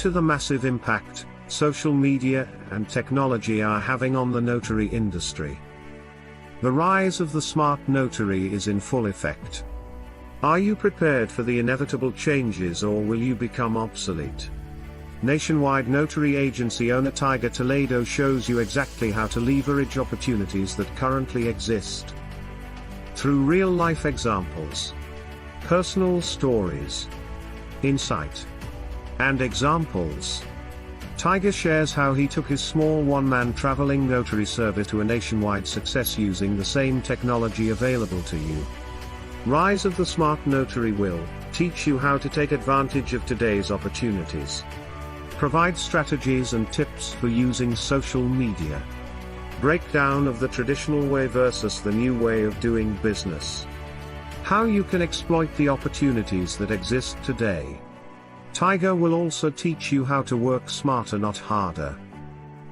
to the massive impact social media and technology are having on the notary industry. The rise of the smart notary is in full effect. Are you prepared for the inevitable changes, or will you become obsolete? Nationwide notary agency owner Tiger Toledo shows you exactly how to leverage opportunities that currently exist. Through real-life examples, personal stories, insight, and examples, Tiger shares how he took his small one-man traveling notary service to a nationwide success using the same technology available to you. Rise of the Smart Notary will teach you how to take advantage of today's opportunities. Provide strategies and tips for using social media. Breakdown of the traditional way versus the new way of doing business. How you can exploit the opportunities that exist today. Tiger will also teach you how to work smarter, not harder.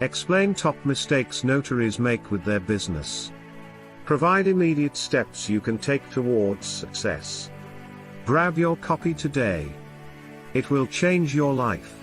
Explain top mistakes notaries make with their business. Provide immediate steps you can take towards success. Grab your copy today. It will change your life.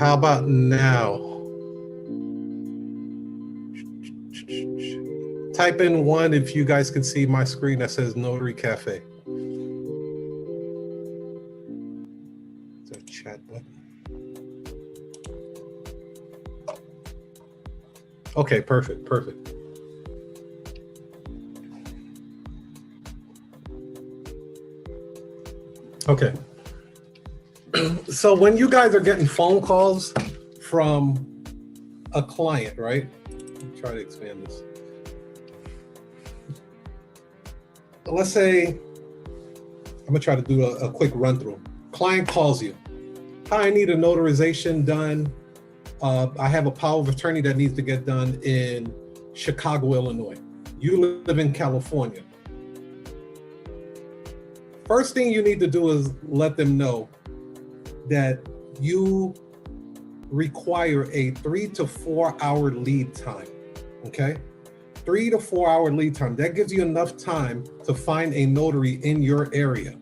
How about now? Type in 1 if you guys can see my screen that says Notary Cafe. It's a chat button. Okay, perfect. Okay. So when you guys are getting phone calls from a client, right? Let me try to expand this. Let's say, I'm gonna try to do a quick run through. Client calls you. Hi, I need a notarization done. I have a power of attorney that needs to get done in Chicago, Illinois. You live in California. First thing you need to do is let them know that you require a 3 to 4 hour lead time, okay? 3 to 4 hour lead time. That gives you enough time to find a notary in your area.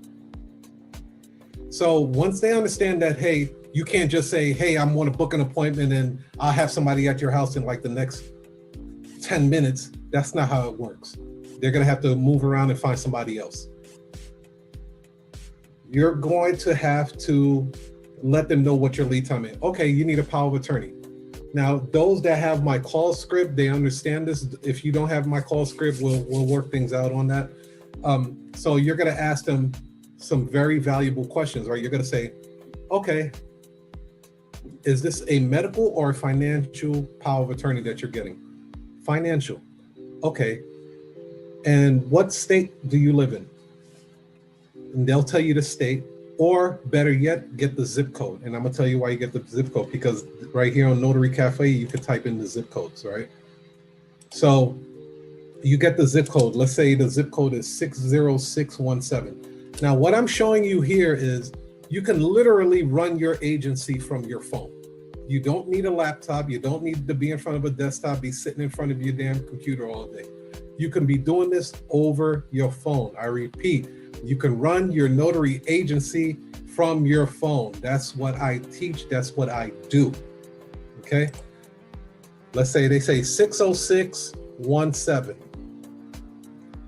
So once they understand that, hey, you can't just say, hey, I want to book an appointment and I'll have somebody at your house in like the next 10 minutes. That's not how it works. They're gonna have to move around and find somebody else. You're going to have to let them know what your lead time is. Okay, you need a power of attorney. Now, those that have my call script, they understand this. If you don't have my call script, we'll work things out on that. So you're gonna ask them some very valuable questions, right? You're gonna say, okay, is this a medical or a financial power of attorney that you're getting? Financial, okay. And what state do you live in? And they'll tell you the state, or better yet, get the zip code. And I'm gonna tell you why you get the zip code, because right here on Notary Cafe, you can type in the zip codes, right? So you get the zip code. Let's say the zip code is 60617. Now, what I'm showing you here is you can literally run your agency from your phone. You don't need a laptop. You don't need to be in front of a desktop, be sitting in front of your damn computer all day. You can be doing this over your phone. I repeat, you can run your notary agency from your phone. That's what I teach. That's what I do. Okay. Let's say they say 60617.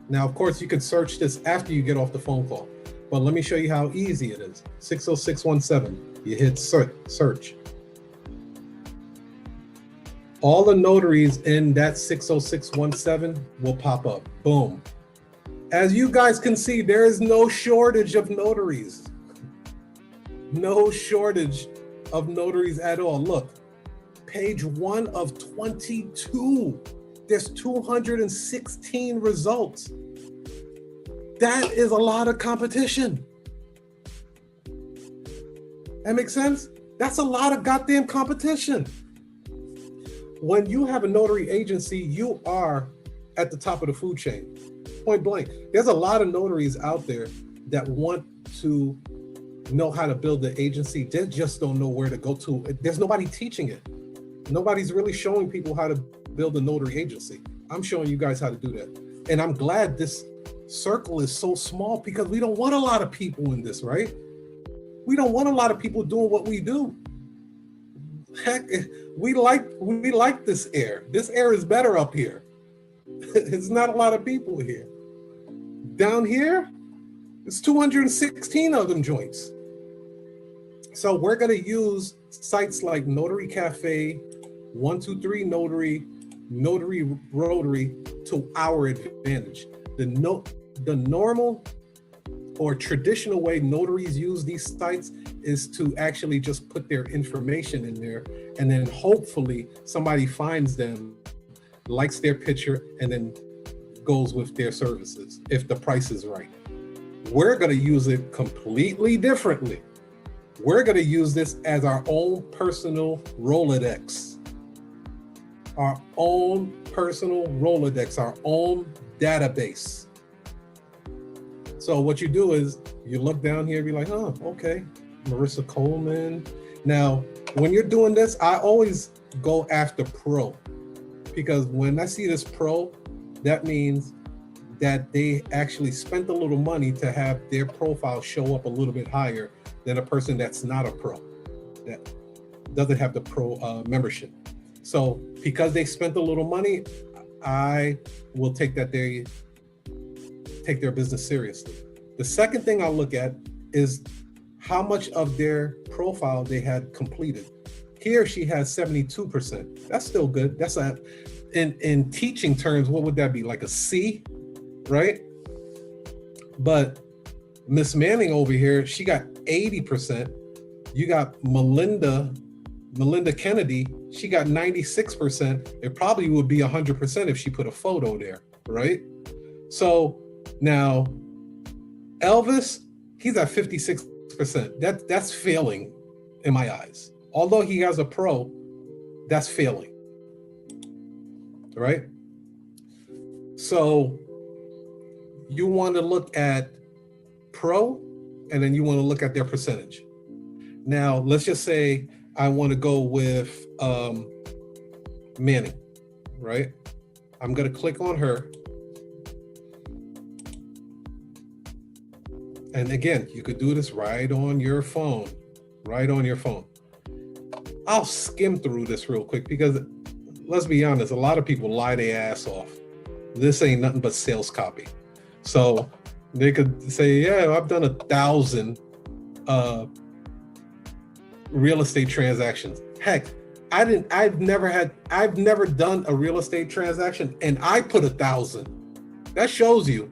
Now, of course, you can search this after you get off the phone call, but let me show you how easy it is. 60617. You hit search. All the notaries in that 60617 will pop up. Boom. As you guys can see, there is no shortage of notaries. No shortage of notaries at all. Look, page 1 of 22. There's 216 results. That is a lot of competition. That makes sense? That's a lot of goddamn competition. When you have a notary agency, you are at the top of the food chain. Point blank. There's a lot of notaries out there that want to know how to build the agency. They just don't know where to go to. There's nobody teaching it. Nobody's really showing people how to build a notary agency. I'm showing you guys how to do that. And I'm glad this circle is so small, because we don't want a lot of people in this, right? We don't want a lot of people doing what we do. Heck, we like this air. This air is better up here. It's not a lot of people here. Down here, it's 216 of them joints. So we're gonna use sites like Notary Cafe, 123 Notary, Notary Rotary to our advantage. The normal or traditional way notaries use these sites is to actually just put their information in there, and then hopefully somebody finds them, likes their picture, and then goes with their services if the price is right. We're going to use it completely differently. We're going to use this as our own personal Rolodex. Our own personal Rolodex, our own database. So what you do is you look down here and be like, oh, okay, Marissa Coleman. Now, when you're doing this, I always go after pro, because when I see this pro, that means that they actually spent a little money to have their profile show up a little bit higher than a person that's not a pro. doesn't have the pro membership. So because they spent a little money, I will take their business seriously. The second thing I'll look at is how much of their profile they had completed. Here she has 72%. That's still good. That's in teaching terms, what would that be? Like a C, right? But Miss Manning over here, she got 80%. You got Melinda Kennedy, she got 96%. It probably would be 100% if she put a photo there, right? So now Elvis, he's at 56%. That's failing in my eyes. Although he has a pro, that's failing, right? So you want to look at pro, and then you want to look at their percentage. Now, let's just say I want to go with Manning, right? I'm going to click on her. And again, you could do this right on your phone, I'll skim through this real quick because let's be honest, a lot of people lie their ass off. This ain't nothing but sales copy. So they could say, yeah, I've done 1,000 real estate transactions. Heck, I've never done a real estate transaction and I put 1,000. That shows you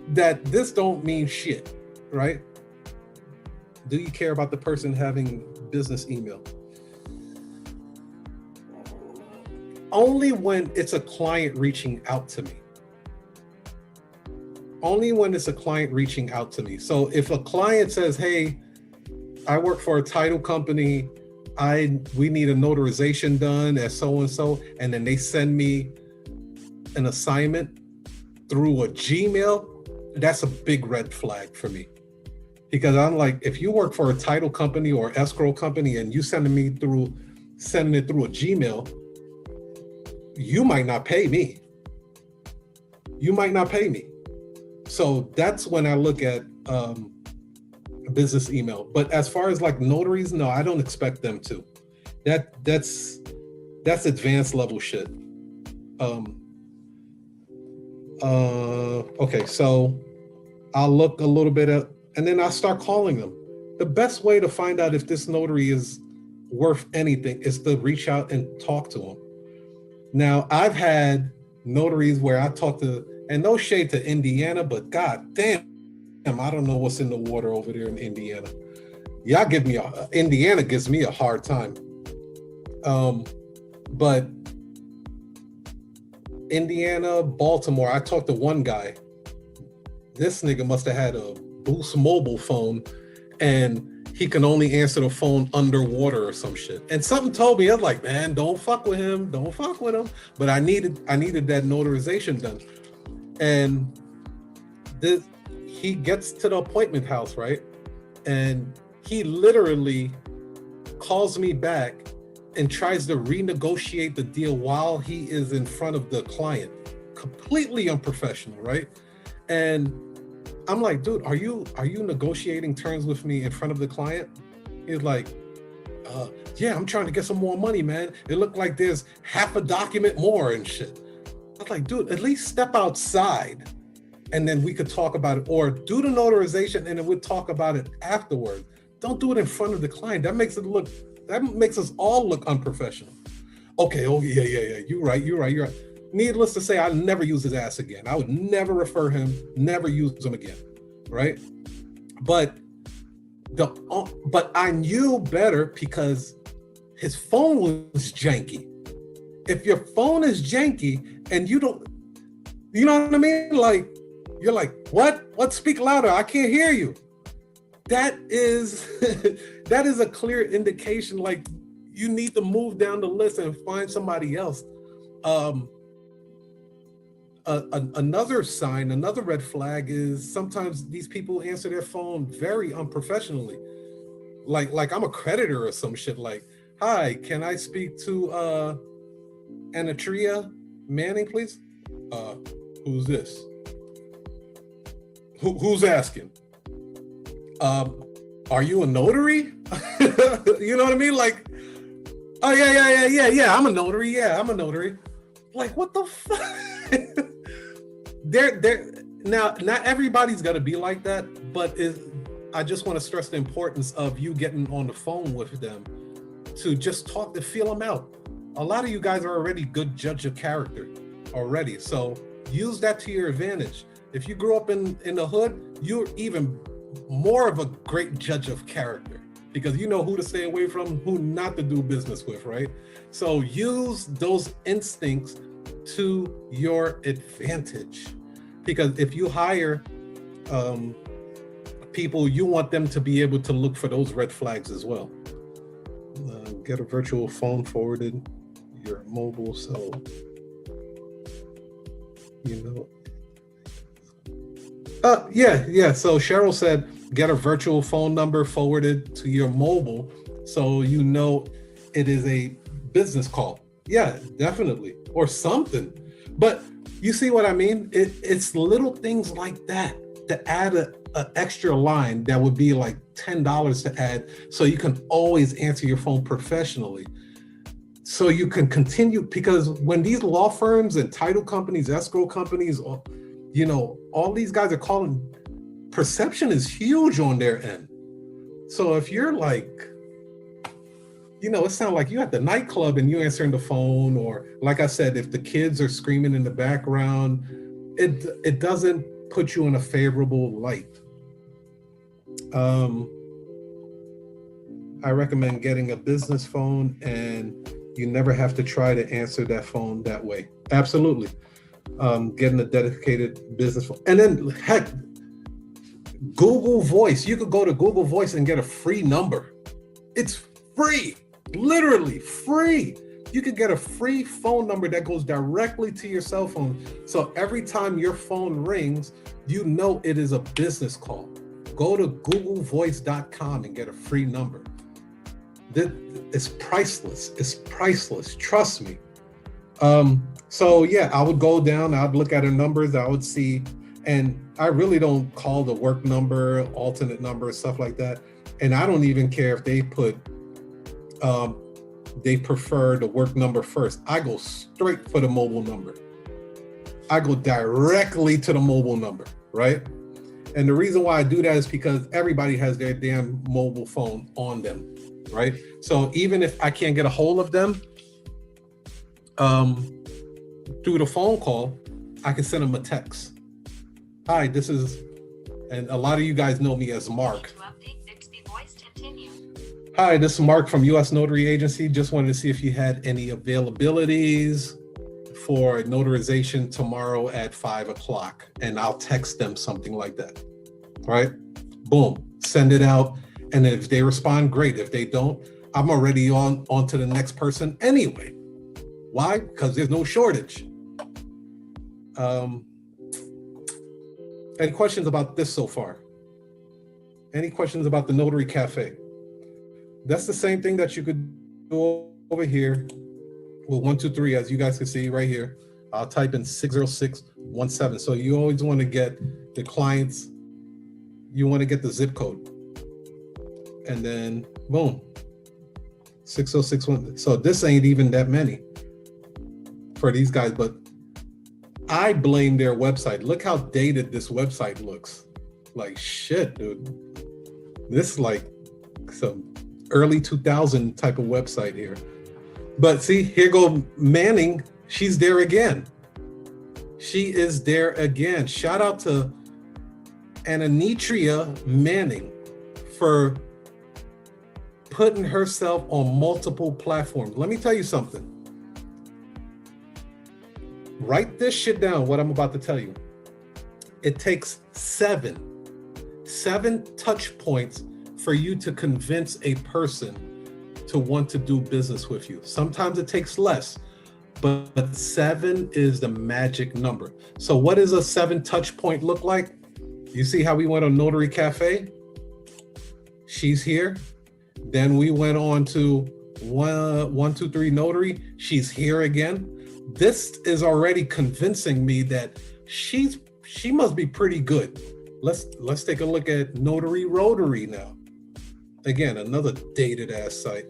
that this don't mean shit, right? Do you care about the person having business email? Only when it's a client reaching out to me. So if a client says, hey, I work for a title company, we need a notarization done at so-and-so, and then they send me an assignment through a Gmail, that's a big red flag for me. Because I'm like, if you work for a title company or escrow company and you sending it through a Gmail, you might not pay me. So that's when I look at business email. But as far as like notaries, no, I don't expect them to. That's advanced level shit. Okay, so I'll look a little bit at, and then I'll start calling them. The best way to find out if this notary is worth anything is to reach out and talk to them. Now, I've had notaries where I talk to, and no shade to Indiana, but god damn, I don't know what's in the water over there in Indiana. Indiana gives me a hard time. But Indiana, Baltimore, I talked to one guy. This nigga must have had a Boost mobile phone and he can only answer the phone underwater or some shit. And something told me, I was like, man, don't fuck with him. But I needed that notarization done. And he gets to the appointment house, right? And he literally calls me back and tries to renegotiate the deal while he is in front of the client. Completely unprofessional, right? And I'm like, dude, are you negotiating terms with me in front of the client? He's like, yeah, I'm trying to get some more money, man. It looked like there's half a document more and shit. I was like, dude, at least step outside and then we could talk about it, or do the notarization and then we'll talk about it afterwards. Don't do it in front of the client. That makes us all look unprofessional. Okay, oh yeah, you're right. Needless to say, I never use his ass again. I would never refer him, never use him again, right? But I knew better because his phone was janky. If your phone is janky and you don't, you know what I mean? Like, you're like, what? Speak louder. I can't hear you. That is a clear indication. Like, you need to move down the list and find somebody else. Another sign, another red flag is sometimes these people answer their phone very unprofessionally. Like I'm a creditor or some shit. Like, hi, can I speak to Anatria Manning, please? Who's this? Who's asking? Are you a notary? You know what I mean? Like, Oh yeah. I'm a notary. Yeah, I'm a notary. Like, what the fuck? They're now, not everybody's gonna be like that, but I just want to stress the importance of you getting on the phone with them to just talk to feel them out. A lot of you guys are already good judge of character already, so use that to your advantage. If you grew up in the hood, you're even more of a great judge of character because you know who to stay away from, who not to do business with, right? So use those instincts to your advantage, because if you hire people, you want them to be able to look for those red flags as well. Get a virtual phone forwarded your mobile, so you know. Yeah. So Cheryl said, get a virtual phone number forwarded to your mobile so you know it is a business call. Yeah, definitely. Or something. But you see what I mean? It's little things like that to add an extra line that would be like $10 to add so you can always answer your phone professionally. So you can continue, because when these law firms and title companies, escrow companies, you know, all these guys are calling, perception is huge on their end. So if you're like, you know, it sounds like you at the nightclub and you answering the phone, or like I said, if the kids are screaming in the background, it doesn't put you in a favorable light. I recommend getting a business phone, and you never have to try to answer that phone that way. Absolutely. Getting a dedicated business phone. And then heck, Google Voice. You could go to Google Voice and get a free number. It's free, literally free. You could get a free phone number that goes directly to your cell phone. So every time your phone rings, you know it is a business call. Go to googlevoice.com and get a free number. It's priceless. It's priceless. Trust me. So yeah, I would go down, I'd look at her numbers, I would see, and I really don't call the work number, alternate number, stuff like that. And I don't even care if they put, they prefer the work number first. I go straight for the mobile number. I go directly to the mobile number, right? And the reason why I do that is because everybody has their damn mobile phone on them, right? So even if I can't get a hold of them, through the phone call, I can send them a text. Hi, this is, and a lot of you guys know me as Mark. Hi, this is Mark from U.S. Notary Agency. Just wanted to see if you had any availabilities for notarization tomorrow at 5 o'clock. And I'll text them something like that, right? Boom, send it out. And if they respond, great. If they don't, I'm already on to the next person anyway. Why? Because there's no shortage. Any questions about this so far? Any questions about the Notary Cafe? That's the same thing that you could do over here with 123, as you guys can see right here. I'll type in 60617. So you always want to get the clients, you want to get the zip code. And then boom, 6061. So this ain't even that many for these guys, but I blame their website. Look how dated this website looks. Like shit, dude. This is like some early 2000 type of website here. But see, here go Manning. She's there again. She is there again. Shout out to Ananitria Manning for putting herself on multiple platforms. Let me tell you something. Write this shit down, what I'm about to tell you. It takes seven touch points for you to convince a person to want to do business with you. Sometimes it takes less, but 7 is the magic number. So what does a 7 touch point look like? You see how we went on Notary Cafe? She's here. Then we went on to 123 Notary. She's here again. This is already convincing me that she must be pretty good. Let's take a look at Notary Rotary now. Again, another dated ass site.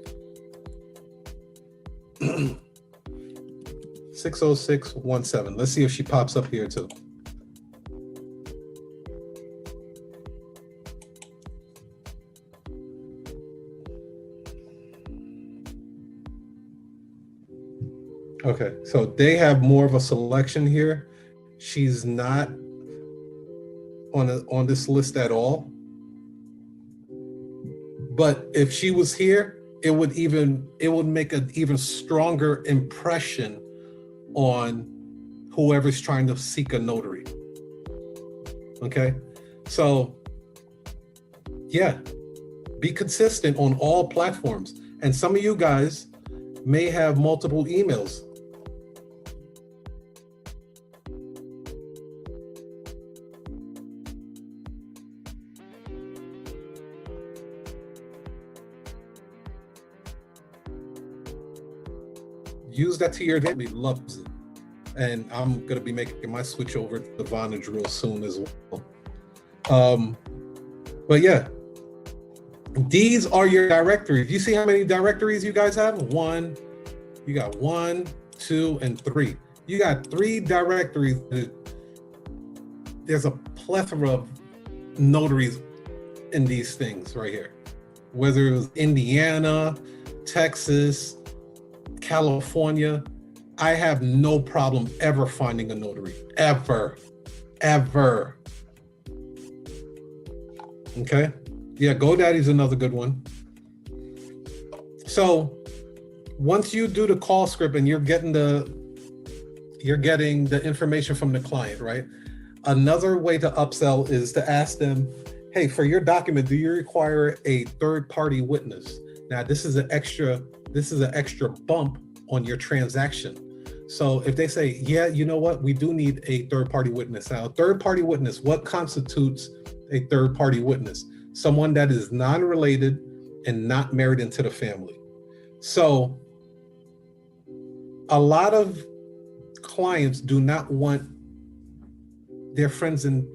60617. Let's see if she pops up here too. Okay, so they have more of a selection here. She's not on this list at all. But if she was here, it would make an even stronger impression on whoever's trying to seek a notary. Okay, so yeah, be consistent on all platforms. And some of you guys may have multiple emails. Use that to your advantage. He loves it. And I'm going to be making my switch over to the Vonage real soon as well. But yeah, these are your directories. You see how many directories you guys have? You got 1, 2, and 3. You got 3 directories. There's a plethora of notaries in these things right here. Whether it was Indiana, Texas, California, I have no problem ever finding a notary. Ever. Okay? Yeah, GoDaddy's another good one. So once you do the call script and you're getting the information from the client, right? Another way to upsell is to ask them, hey, for your document, do you require a third-party witness? Now, this is an extra bump on your transaction. So if they say, yeah, you know what, we do need a third-party witness. Now, third-party witness, what constitutes a third-party witness? Someone that is non-related and not married into the family. So a lot of clients do not want their friends in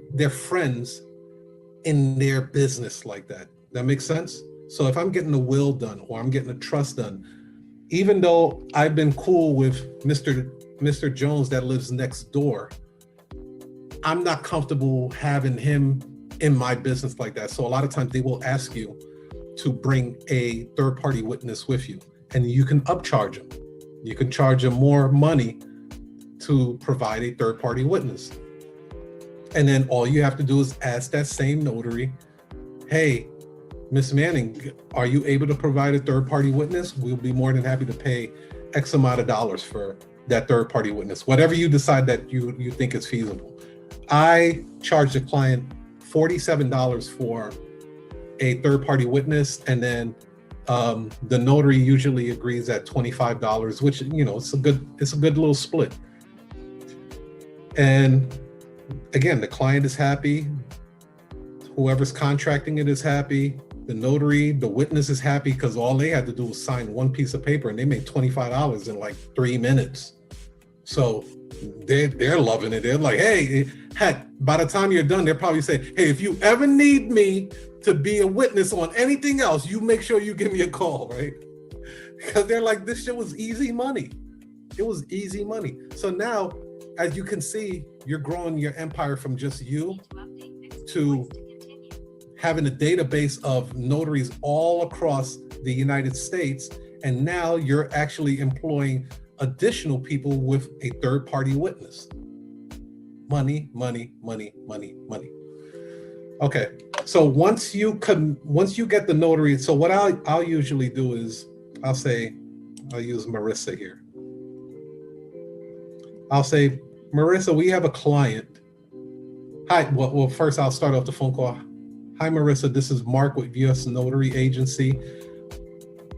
their business like that. That makes sense? So if I'm getting a will done or I'm getting a trust done, even though I've been cool with Mr. Jones that lives next door, I'm not comfortable having him in my business like that. So a lot of times they will ask you to bring a third-party witness with you, and you can upcharge them. You can charge them more money to provide a third-party witness. And then all you have to do is ask that same notary, hey, Miss Manning, are you able to provide a third-party witness? We'll be more than happy to pay X amount of dollars for that third-party witness, whatever you decide that you think is feasible. I charge the client $47 for a third-party witness, and then the notary usually agrees at $25, which, you know, it's a good little split. And again, the client is happy, whoever's contracting it is happy, the notary, the witness is happy, because all they had to do was sign one piece of paper and they made $25 in like 3 minutes. So they're loving it. They're like, hey, heck, by the time you're done, they'll probably say, hey, if you ever need me to be a witness on anything else, you make sure you give me a call, right? Because they're like, this shit was easy money. It was easy money. So now, as you can see, you're growing your empire from just you to having a database of notaries all across the United States. And now you're actually employing additional people with a third-party witness. Money, money, money, money, money. Okay, so once you get the notary, so what I'll usually do is I'll use Marissa here. I'll say, Marissa, we have a client. Hi, well, first I'll start off the phone call. Hi, Marissa, this is Mark with US Notary Agency.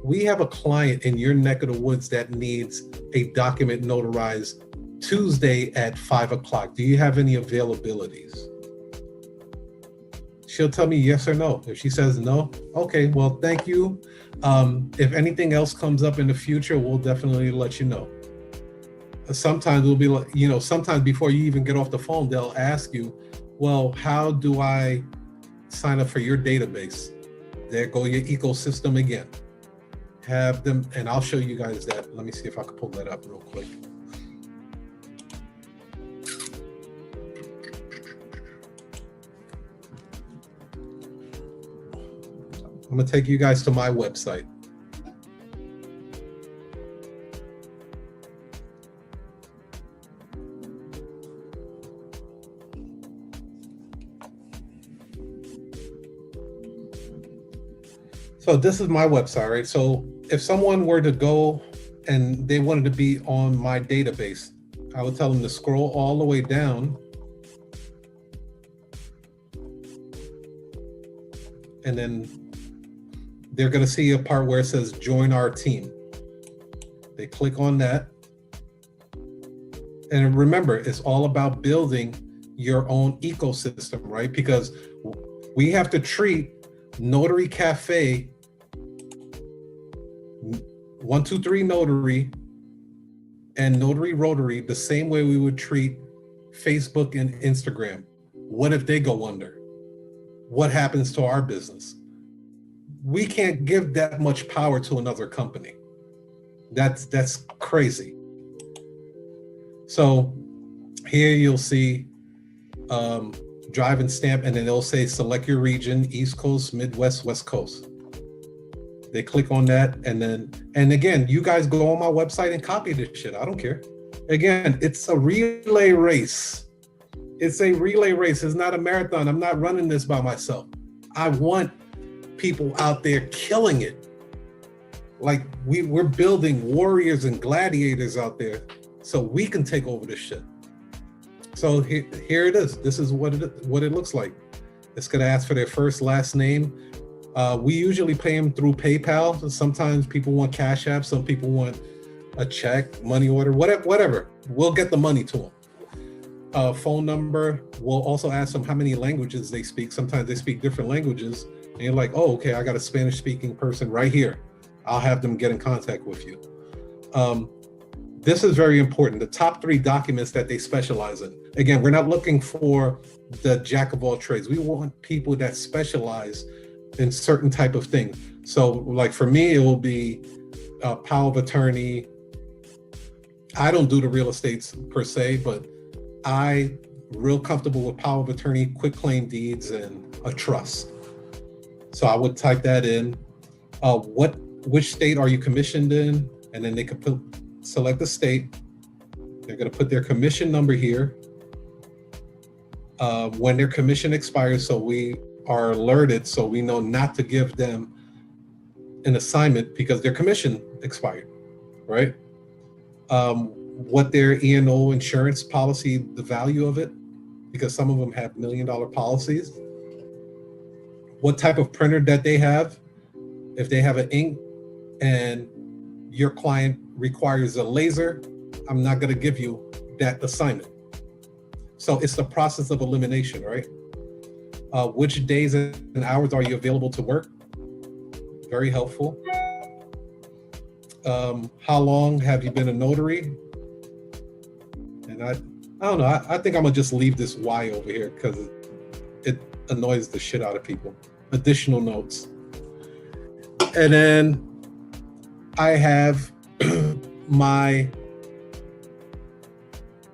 We have a client in your neck of the woods that needs a document notarized Tuesday at 5 o'clock. Do you have any availabilities? She'll tell me yes or no. If she says no, okay, well, thank you. If anything else comes up in the future, we'll definitely let you know. Sometimes we'll be like, you know, sometimes before you even get off the phone, they'll ask you, well, how do I sign up for your database? There go your ecosystem again. have them, and I'll show you guys that. Let me see if I can pull that up real quick. I'm gonna take you guys to my website. So this is my website, right? So if someone were to go and they wanted to be on my database, I would tell them to scroll all the way down. And then they're going to see a part where it says join our team. They click on that. And remember, it's all about building your own ecosystem, right? Because we have to treat Notary Cafe, 123 Notary, and Notary Rotary the same way we would treat Facebook and Instagram. What if they go under? What happens to our business? We can't give that much power to another company. That's crazy. So here you'll see drive and stamp, and then they'll say select your region, East Coast, Midwest, West Coast. They click on that, and again, you guys go on my website and copy this shit. I don't care. Again, it's a relay race. It's a relay race. It's not a marathon. I'm not running this by myself. I want people out there killing it. Like we're building warriors and gladiators out there so we can take over this shit. So here it is. This is what it looks like. It's gonna ask for their first, last name. We usually pay them through PayPal. Sometimes people want Cash App. Some people want a check, money order, whatever. We'll get the money to them. Phone number. We'll also ask them how many languages they speak. Sometimes they speak different languages. And you're like, oh, okay, I got a Spanish speaking person right here. I'll have them get in contact with you. This is very important. The top 3 documents that they specialize in. Again, we're not looking for the jack of all trades. We want people that specialize in certain type of thing. So like for me, it will be power of attorney. I don't do the real estates per se, but I real comfortable with power of attorney, quitclaim deeds, and a trust. So I would type that in. Which state are you commissioned in? And then they could select the state. They're going to put their commission number here. When their commission expires, so we are alerted, so we know not to give them an assignment because their commission expired, right? What their E&O insurance policy, the value of it, because some of them have $1 million policies. What type of printer that they have. If they have an ink and your client requires a laser, I'm not going to give you that assignment. So it's the process of elimination, right? Which days and hours are you available to work? Very helpful. How long have you been a notary? And I don't know. I think I'm gonna just leave this Y over here because it annoys the shit out of people. Additional notes. And then I have my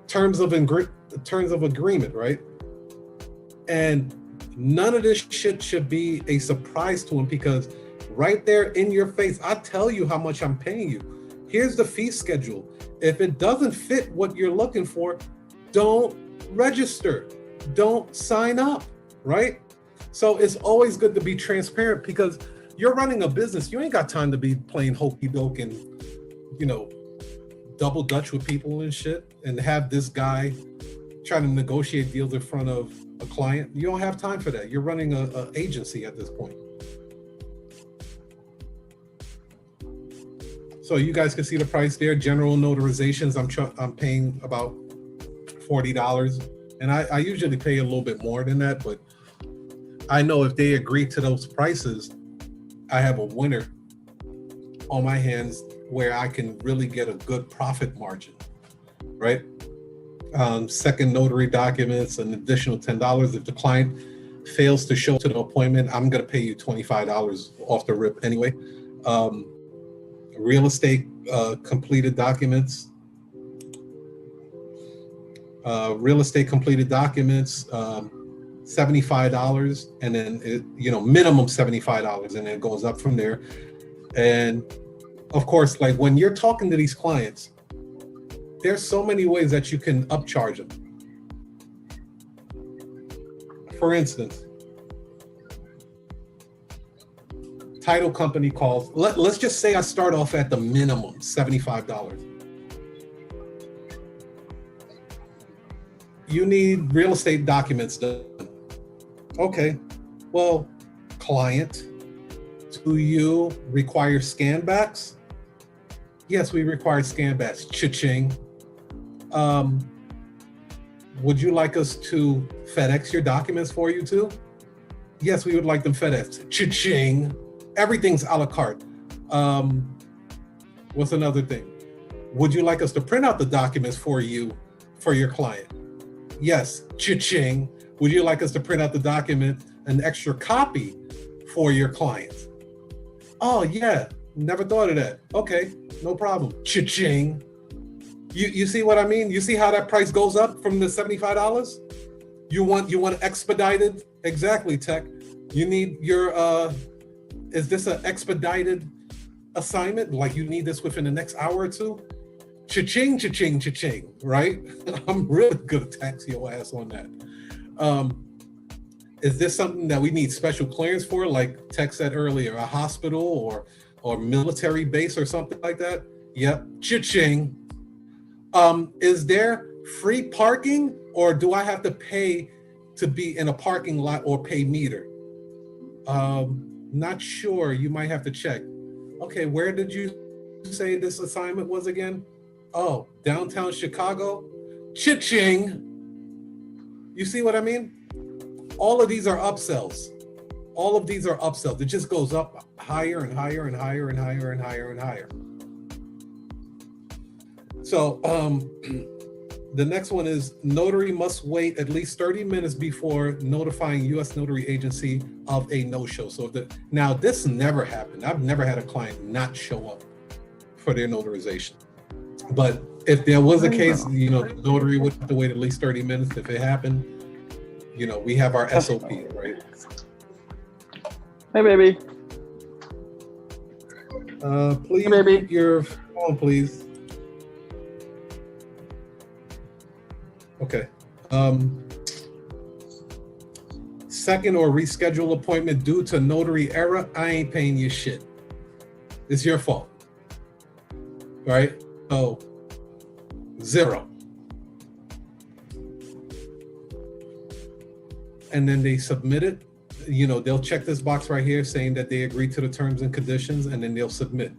terms of agreement, right? And none of this shit should be a surprise to them because right there in your face, I tell you how much I'm paying you. Here's the fee schedule. If it doesn't fit what you're looking for, don't register. Don't sign up, right? So it's always good to be transparent because you're running a business. You ain't got time to be playing hokey doke and, double dutch with people and shit and have this guy trying to negotiate deals in front of a client. You don't have time for that. You're running a agency at this point. So you guys can see the price there. General notarizations, I'm paying about $40, and I usually pay a little bit more than that, but I know if they agree to those prices, I have a winner on my hands where I can really get a good profit margin, right? Second notary documents, an additional $10. If the client fails to show to the appointment, I'm gonna pay you $25 off the rip anyway. real estate completed documents. $75, and then minimum $75, and then it goes up from there. And of course, like when you're talking to these clients, there's so many ways that you can upcharge them. For instance, title company calls. Let's just say I start off at the minimum, $75. You need real estate documents done. Okay, well, client, do you require scan backs? Yes, we require scan backs. Cha-ching. Would you like us to FedEx your documents for you too? Yes, we would like them FedEx. Cha-ching. Everything's a la carte. What's another thing? Would you like us to print out the documents for you, for your client? Yes, cha-ching. Would you like us to print out the document, an extra copy for your client? Oh yeah, never thought of that. Okay, no problem. Cha-ching. You see what I mean? You see how that price goes up from the $75? You want expedited? Exactly, Tech. You need your is this an expedited assignment? Like you need this within the next hour or two? Cha-ching, cha-ching, cha-ching, right? I'm really good at tax your ass on that. Is this something that we need special clearance for, like Tech said earlier, a hospital or military base or something like that? Yep, cha-ching. Is there free parking, or do I have to pay to be in a parking lot or pay meter? Not sure, you might have to check. Okay, where did you say this assignment was again? Oh, downtown Chicago? Cha-ching. You see what I mean? All of these are upsells. All of these are upsells. It just goes up higher and higher and higher and higher and higher and higher. So the next one is notary must wait at least 30 minutes before notifying U.S. Notary Agency of a no-show. So now this never happened. I've never had a client not show up for their notarization. But if there was a case, the notary would have to wait at least 30 minutes. If it happened, we have our SOP, right? Hey, baby. Please hey, baby. Mute your phone, please. Okay. Second or reschedule appointment due to notary error, I ain't paying you shit. It's your fault. Right? So, 0. And then they submit it. They'll check this box right here saying that they agree to the terms and conditions, and then they'll submit.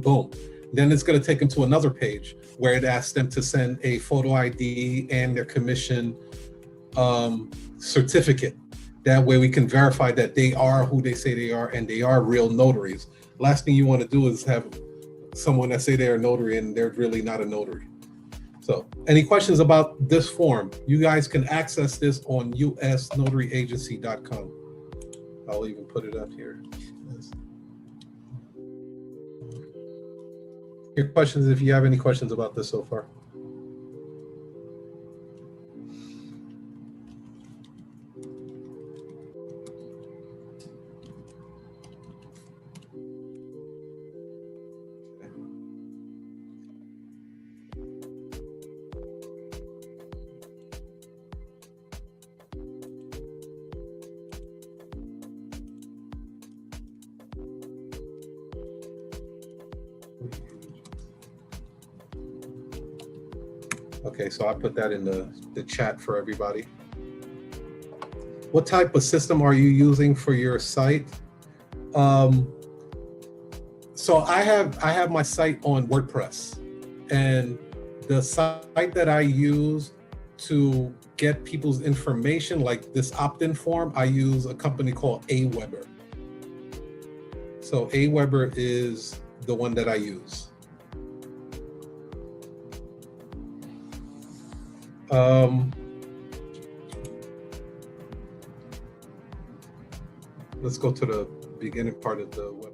Boom. Then it's going to take them to another page where it asks them to send a photo ID and their commission certificate. That way we can verify that they are who they say they are and they are real notaries. Last thing you want to do is have someone that say they're a notary and they're really not a notary. So any questions about this form? You guys can access this on usnotaryagency.com. I'll even put it up here. Your questions, if you have any questions about this so far. Okay, so I put that in the chat for everybody. What type of system are you using for your site? So I have my site on WordPress, and the site that I use to get people's information, like this opt-in form, I use a company called Aweber. So Aweber is the one that I use. Let's go to the beginning part of the web.